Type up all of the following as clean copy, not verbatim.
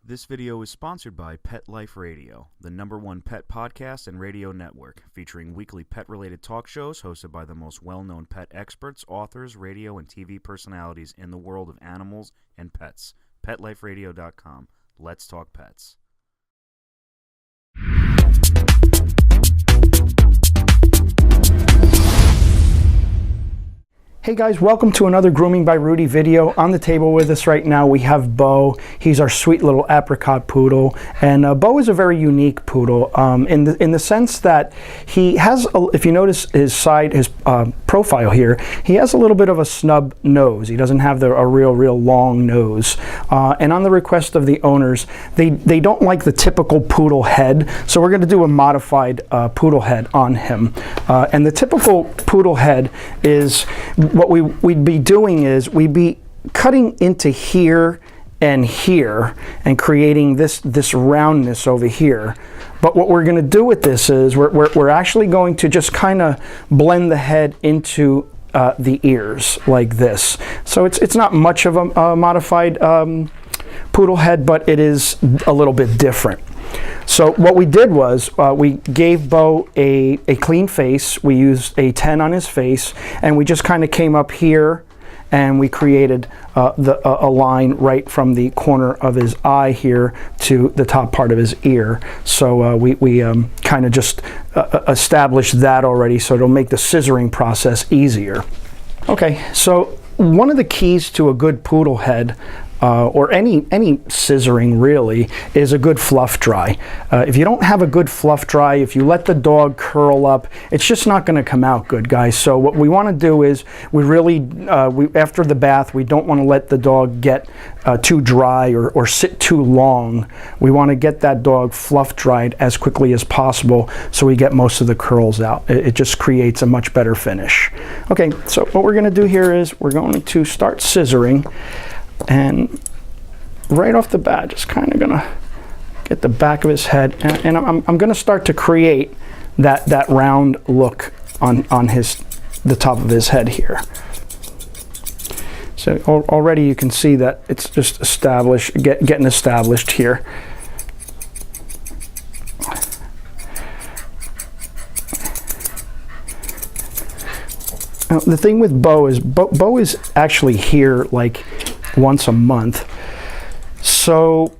This video is sponsored by Pet Life Radio, the #1 pet podcast and radio network, featuring weekly pet-related talk shows hosted by the most well-known pet experts, authors, radio, and TV personalities in the world of animals and pets. PetLifeRadio.com. Let's talk pets. Hey guys, welcome to another Grooming by Rudy video. On the table with us right now we have Beau. He's our sweet little apricot poodle, and Beau is a very unique poodle in the sense that he has, if you notice his profile here, he has a little bit of a snub nose. He doesn't have a real long nose, and on the request of the owners, they don't like the typical poodle head, so we're going to do a modified poodle head on him. And the typical poodle head is, what we'd be doing is we'd be cutting into here and creating this roundness over here. But what we're going to do with this is we're actually going to just kind of blend the head into the ears like this. So it's not much of a modified poodle head, but it is a little bit different. So what we did was we gave Beau a clean face. We used a 10 on his face, and we just kind of came up here and we created a line right from the corner of his eye here to the top part of his ear. So we kind of just established that already, so it'll make the scissoring process easier. Okay, so one of the keys to a good poodle head, or any scissoring really, is a good fluff dry. If you don't have a good fluff dry, if you let the dog curl up, it's just not going to come out good, guys. So what we want to do is we really, after the bath, we don't want to let the dog get too dry or sit too long. We want to get that dog fluff dried as quickly as possible so we get most of the curls out. It just creates a much better finish. Okay, so what we're going to do here is we're going to start scissoring. And right off the bat, just kind of gonna get the back of his head, and I'm gonna start to create that round look on the top of his head here. So already you can see that it's just getting established here. Now, the thing with Beau is actually here like once a month, so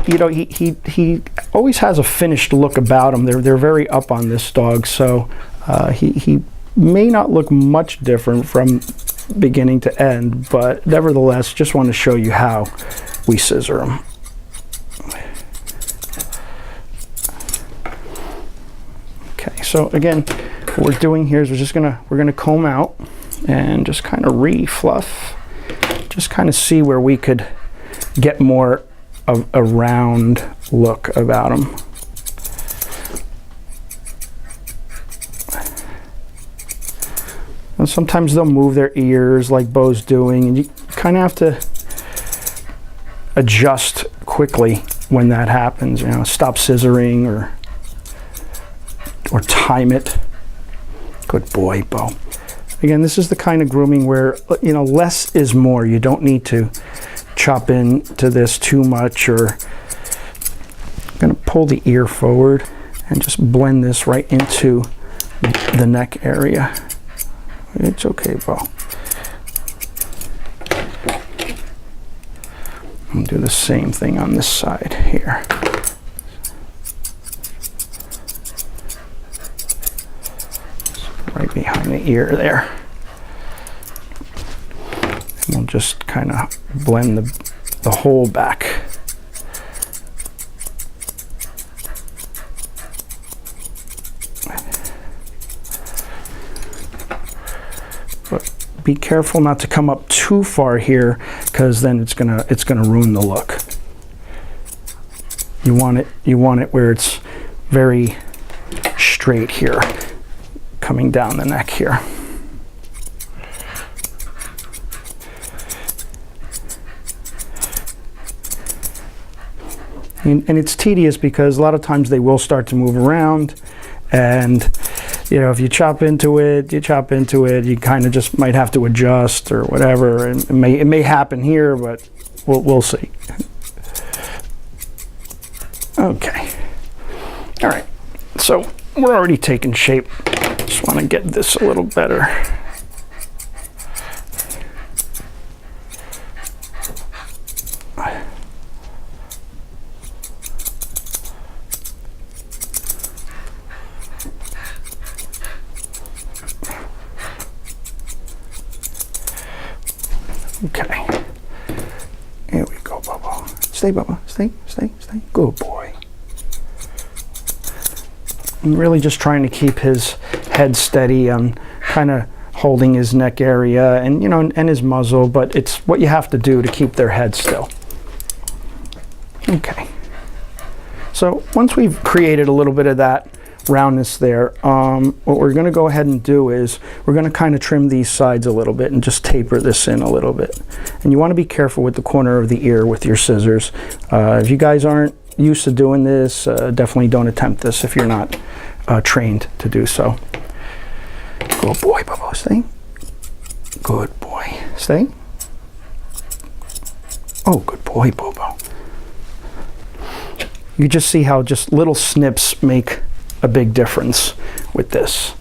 you know he always has a finished look about him. They're very up on this dog, so he may not look much different from beginning to end, but nevertheless, just want to show you how we scissor him. Okay, so again, what we're doing here is we're gonna comb out and just kind of re-fluff. Just kind of see where we could get more of a round look about them. And sometimes they'll move their ears like Beau's doing, and you kind of have to adjust quickly when that happens. You know, stop scissoring or time it. Good boy, Beau. Again, this is the kind of grooming where, you know, less is more. You don't need to chop into this too much. Or I'm going to pull the ear forward and just blend this right into the neck area. It's okay, Beau. I'll do the same thing on this side here. Right behind the ear there. And we'll just kind of blend the whole back. But be careful not to come up too far here, because then it's gonna ruin the look. You want it where it's very straight here, coming down the neck here. And it's tedious because a lot of times they will start to move around, and you know, if you chop into it, you kind of just might have to adjust or whatever, and it may happen here, but we'll see. Okay. All right. So we're already taking shape. Just want to get this a little better. Okay. Here we go, Bubba. Stay, Bubba. Stay, stay, stay. Good boy. I'm really just trying to keep his head steady. I'm kind of holding his neck area and, you know, and his muzzle, but it's what you have to do to keep their head still. Okay. So once we've created a little bit of that roundness there, what we're going to go ahead and do is we're going to kind of trim these sides a little bit and just taper this in a little bit. And you want to be careful with the corner of the ear with your scissors. If you guys aren't used to doing this, definitely don't attempt this if you're not trained to do so. Good boy, Bobo, stay. Good boy, stay. Oh, good boy, Bobo. You just see how just little snips make a big difference with this.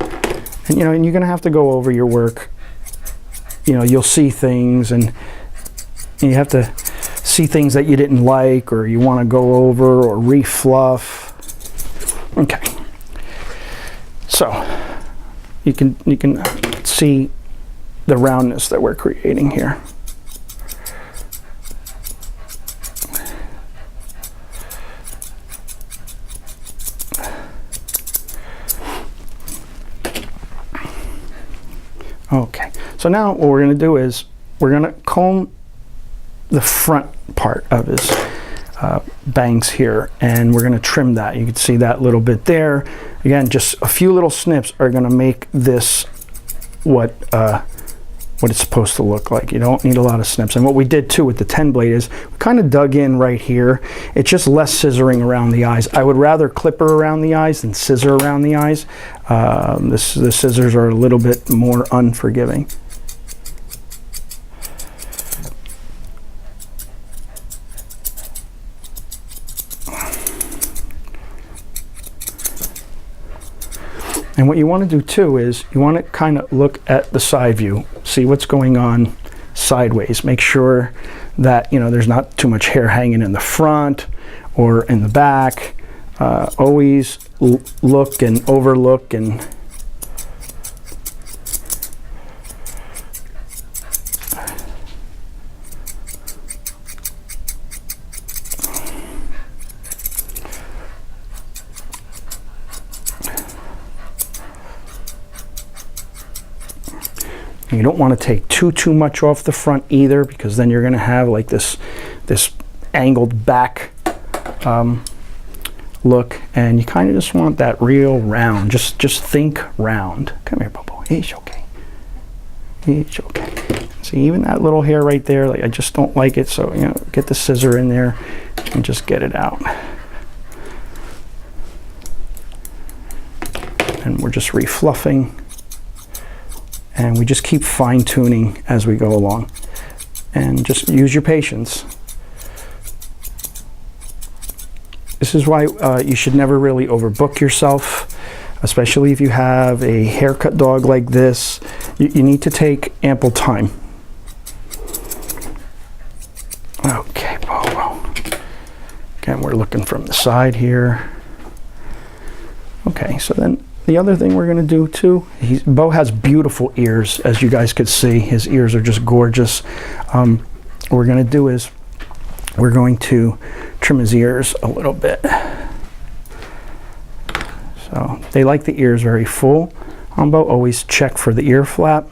And you know, and you're gonna have to go over your work. You know, you'll see things and you have to see things that you didn't like or you want to go over or refluff. Okay. So you can see the roundness that we're creating here. Okay, so now what we're going to do is we're going to comb the front part of his bangs here, and we're going to trim that. You can see that little bit there. Again, just a few little snips are going to make this what it's supposed to look like. You don't need a lot of snips. And what we did too with the 10 blade is we kind of dug in right here. It's just less scissoring around the eyes. I would rather clipper around the eyes than scissor around the eyes. The scissors are a little bit more unforgiving. And what you want to do too is you want to kind of look at the side view, see what's going on sideways. Make sure that, you know, there's not too much hair hanging in the front or in the back. Always look and overlook and you don't want to take too much off the front either, because then you're going to have like this angled back look, and you kind of just want that real round. Just think round. Come here, Bobo. He's okay. He's okay. See, even that little hair right there, like I just don't like it. So, you know, get the scissor in there and just get it out. And we're just refluffing. And we just keep fine-tuning as we go along. And just use your patience. This is why you should never really overbook yourself, especially if you have a haircut dog like this. You need to take ample time. Okay, Bobo. Again, we're looking from the side here. Okay, so then the other thing we're going to do too, Beau has beautiful ears, as you guys could see. His ears are just gorgeous. What we're going to do is we're going to trim his ears a little bit. So they like the ears very full on Beau. Always check for the ear flap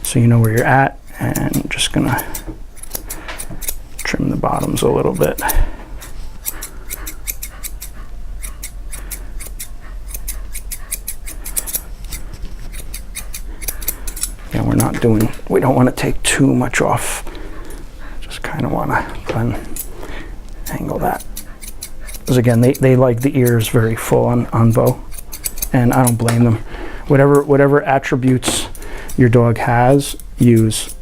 so you know where you're at. And I'm just going to trim the bottoms a little bit. And we're not doing, we don't want to take too much off. Just kind of want to angle that. Because again, they like the ears very full on Beau, and I don't blame them. Whatever attributes your dog has, use.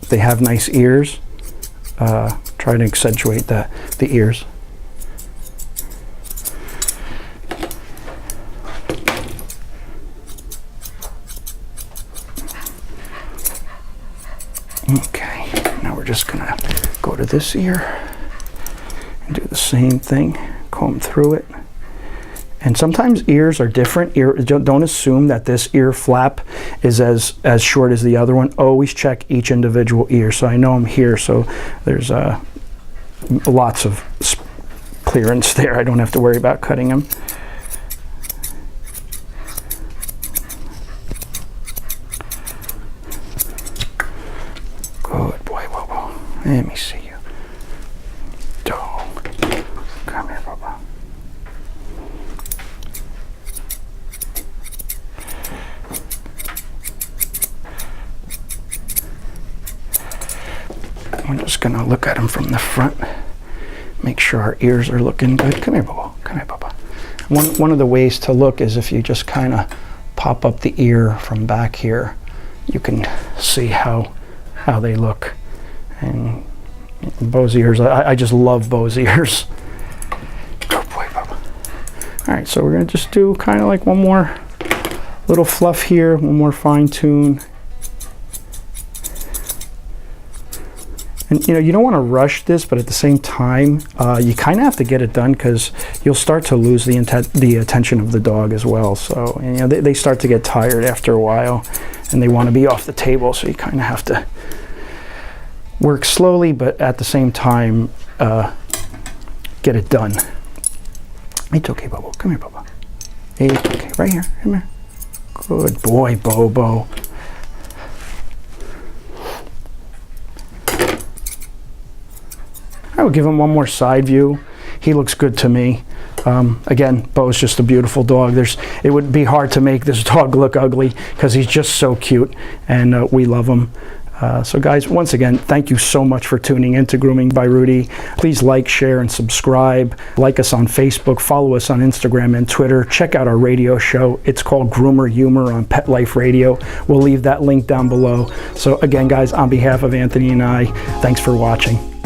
If they have nice ears, try to accentuate the ears. just gonna go to this ear and do the same thing, comb through it. And sometimes ears are different. Don't assume that this ear flap is as short as the other one. Always check each individual ear. So I know I'm here, so there's lots of clearance there. I don't have to worry about cutting them. Good boy, Bobo. Let me see you. Come here, Bobo. I'm just gonna look at him from the front. Make sure our ears are looking good. Come here, Bobo. Come here, Bobo. One of the ways to look is if you just kind of pop up the ear from back here, you can see how they look. And Beau's ears, I just love Beau's ears. Good boy, Bobo. All right, so we're gonna just do kind of like one more little fluff here, one more fine tune. And you don't want to rush this, but at the same time, you kind of have to get it done because you'll start to lose the attention of the dog as well. So they start to get tired after a while, and they want to be off the table. So you kind of have to work slowly, but at the same time, get it done. It's okay, Bobo. Come here, Bobo. It's okay. Right here. Come here. Good boy, Bobo. I would give him one more side view. He looks good to me. Again, Beau's just a beautiful dog. It would be hard to make this dog look ugly because he's just so cute, and we love him. So guys, once again, thank you so much for tuning in to Grooming by Rudy. Please like, share, and subscribe. Like us on Facebook, follow us on Instagram and Twitter. Check out our radio show. It's called Groomer Humor on Pet Life Radio. We'll leave that link down below. So again, guys, on behalf of Anthony and I, thanks for watching.